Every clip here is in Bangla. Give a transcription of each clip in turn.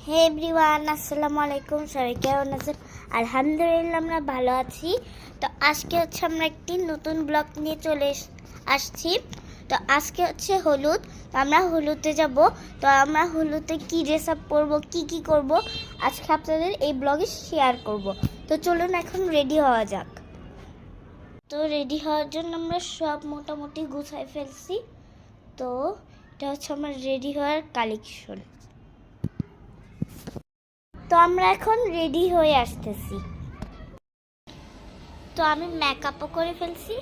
হে এভরিওয়ান, আসসালামু আলাইকুম। সবাই কেমন আছেন? আলহামদুলিল্লাহ আমরা ভালো আছি। তো আজকে আমরা একটি নতুন ব্লগ নিয়ে আসছি। তো আজকে হলুদ। তো আমরা হলুদে যাব। তো আমরা হলুদে কি ড্রেস আপ করবো, কি করব আজকে আপনাদের এই ব্লগে শেয়ার করব। তো চলুন এখন রেডি হওয়া যাক। তো রেডি হওয়ার জন্য আমরা সব মোটামুটি গুছাই ফেলছি। তো এটা আমার রেডি হওয়ার কালেকশন। তো আমরা এখন রেডি হয়ে আসতেছি। তো আমি মেকআপও করে ফেলছি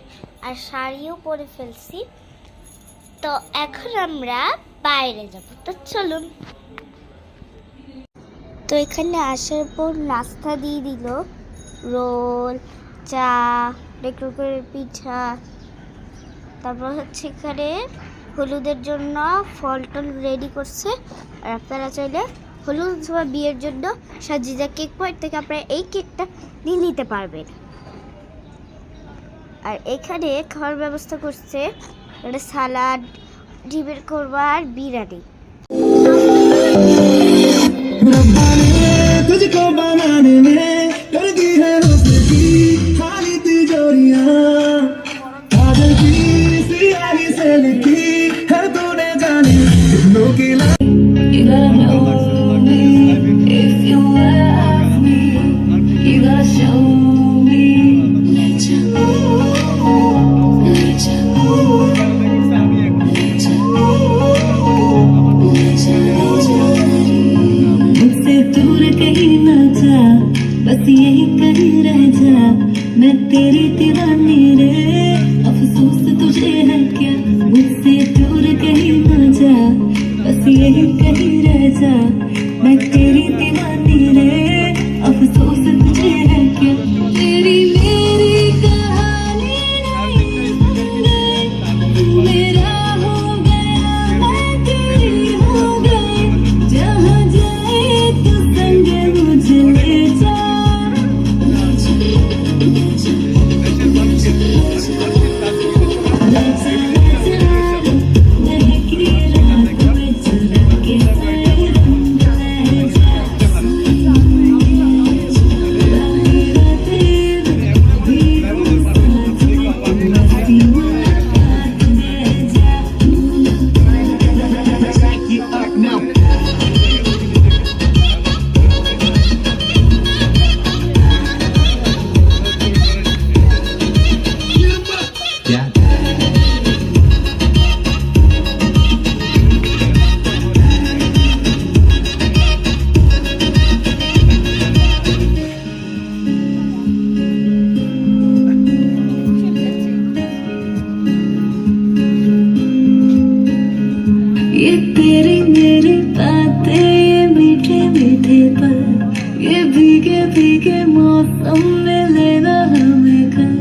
আর শাড়িও পরে ফেলছি। তো এখন আমরা বাইরে যাব। তো চলুন। তো এখানে আসার পর নাস্তা দিয়ে দিল, রোল, চা, ডেকোরের পিঠা। তারপর এখানে হলুদের জন্য ফল টল রেডি করছে। আর আপনারা চাইলে হলুদ বা বিয়ের জন্য সাজিদা কেক পয়েন্ট থেকে আপনারা এই কেকটা নিয়ে নিতে পারবেন। আর এখানে খাওয়ার ব্যবস্থা করছে একটা সালাড, ডিমের কোরমা আর বিরিয়ানি। बस यही कहीं रह जा, मैं तेरी दीवानी रे। अफसोस तुझे है क्या, मुझसे दूर कहीं ना जा। बस यही कहीं रह जा, मैं तेरी दीवानी रे। अफसोस तुझे है क्या, तेरी मेरी कहानी नहीं बन गई। तू मेरा हो गया, मैं तेरी हो गई। जहाँ जाए तू संग मुझे ले जा। ये तेरी मेरी बातें, ये मीठे मीठे पल, ये भीगे भीगे मौसम में लेना हमें कल।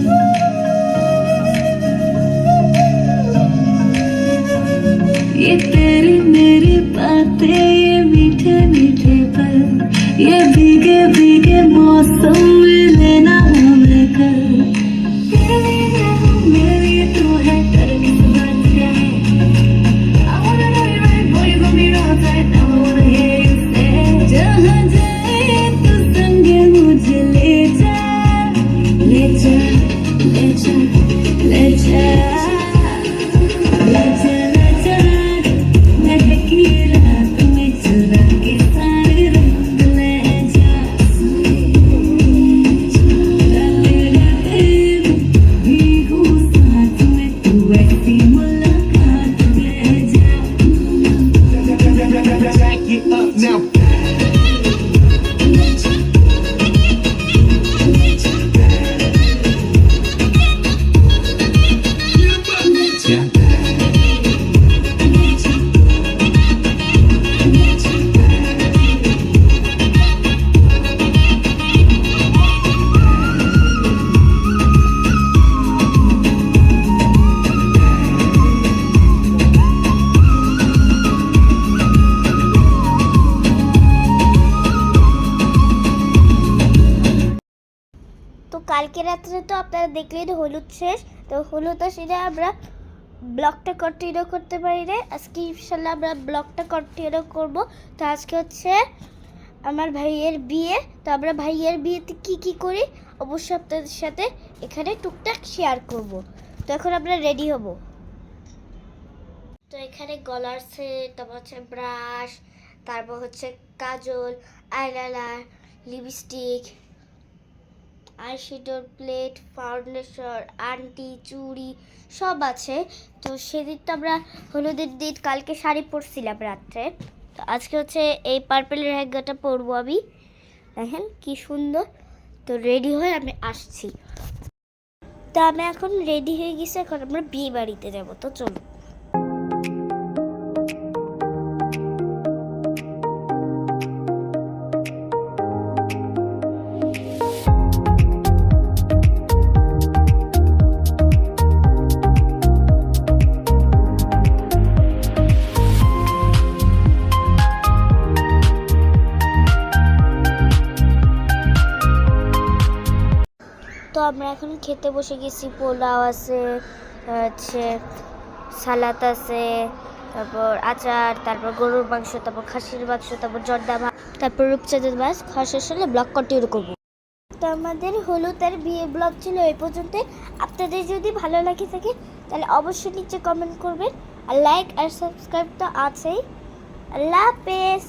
ये तेरी मेरी बातें, ये मीठे मीठे पल, ये भीगे भीगे मौसम में लेना हमें कल। मेरी तू है करके बात क्या है। जहाँ जाए तू संग मुझे ले जा, ले जा, ले जा, ले जा, ले जा, ले जा। महकी रात में चुरा के सारे रंग ले जा। रातें रातें भीगू साथ में, तू ऐसी मुलाकात ले जा। Back it up now. কালকে রাত্রে তো আপনারা দেখলেন হলুদ শেষ। তো হলুদ সেটা আমরা ব্লগটা কন্টিনিউ করতে পারি না। আজকে ইনশাল্লাহ আমরা ব্লগটা কন্টিনিউ করব। তো আজকে আমার ভাইয়ের বিয়ে। তো আমরা ভাইয়ের বিয়েতে কি কি করি অবশ্যই আপনাদের সাথে এখানে টুকটাক শেয়ার করব। তো এখন আমরা রেডি হব। তো এখানে গলার সেট, তারপর হচ্ছে ব্রাশ, তারপর হচ্ছে কাজল, আইলাইনার, লিপস্টিক, আইশ্যাডোর প্লেট, ফাউন্ডেশন, আন্টি, চুড়ি সব আছে। তো সেদিন তো আমরা হলুদের দিন কালকে শাড়ি পরছিলাম রাত্রে। তো আজকে হচ্ছে এই পার্পেল লেহেঙ্গাটা পরবো আমি। দেখেন কি সুন্দর। তো রেডি হয়ে আমি আসছি। তো আমি এখন রেডি হয়ে গেছি, এখন আমরা বিয়ে বাড়িতে যাবো। তো চলো। তো আমরা এখন খেতে বসে গেছি। পোলাও আছে, হচ্ছে সালাদ আছে, তারপর আচার, তারপর গরুর মাংস, তারপর খাসির মাংস, তারপর জর্দা ভাত, তারপর রূপচাঁদের মাছ। খাওয়া শেষ হলে ব্লগ কন্টিনিউ করবো। তো আমাদের হলুদ আর বিয়ে ব্লগ ছিল এই পর্যন্ত। আপনাদের যদি ভালো লাগে থাকে তাহলে অবশ্যই নিচে কমেন্ট করবেন, আর লাইক আর সাবস্ক্রাইব তো আছেই। আল্লাহ হাফেজ।